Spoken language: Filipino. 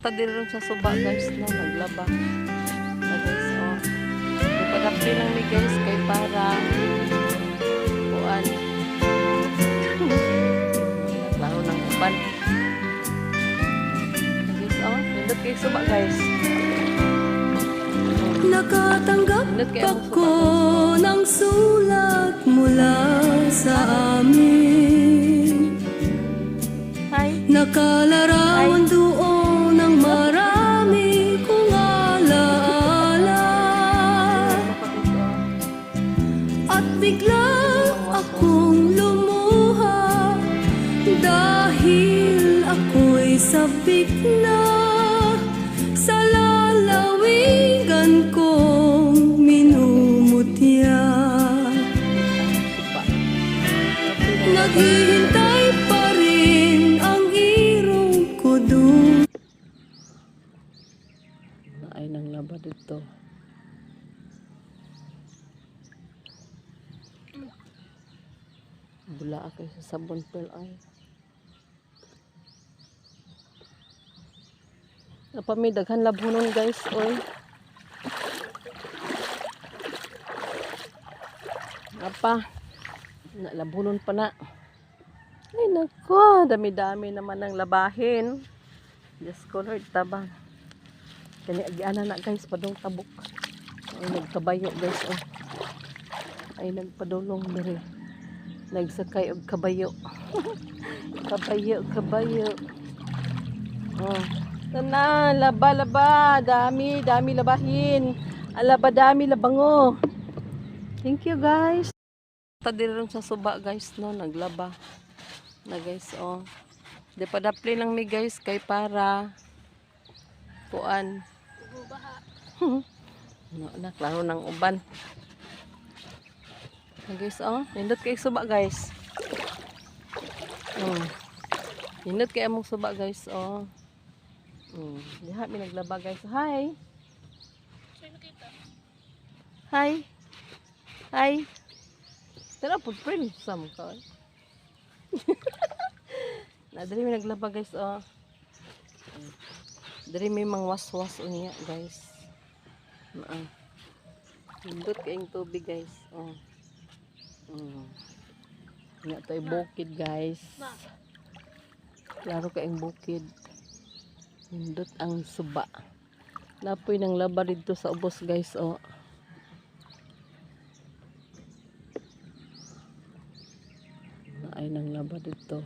Tadiron sa suba guys no, naglaba. Na guys, oh. Ipadapli lang ni guys kay para kuan. Naklaro ng uban. Na guys, oh. Nindot kay suba guys. Nakatanggap Nindot kay among ako suba guys. ng sulat mula sa amin. Hi. Nakalarawan doon ng marami kong alaala. At bigla akong lumuha dahil ako'y sabik na sa lalawigan kong minumutya. Naghihintay pa rin ang irong ko doon. Ay nang laba dito. Bula ako sa sabon pearl ay. Napami daghan labunon guys oy. Apa? Labunon pa na. Ay nako, dami-dami naman ang labahin. Just color tabang. Kani agiana na guys padong tabok. Ay nagkabayo guys oh. Ay nagpadulong diri. Nagsakay og kabayo. kabayo. Oh. Sana laba, dami labahin. Alaba dami labango. Thank you guys. Tadiron sa suba guys no, naglaba. Na guys oh. Di pa dapli lang mi guys kay para kuan. No, naklaro ng uban. Na guys oh, nindot kay suba guys. Nindot kay among suba guys oh. Diha mi naglaba guys. Hi. Hi. Tara po friend sam ka. Na diri mi naglaba guys oh. Diri may mangwas-was unya guys. Nindot kay ang tubig guys oh. Nga tayo bukid guys. Klaro kay ang bukid. Nindot ang suba. Napoy nang laba dito sa ubos guys oh. Ay nang laba dito.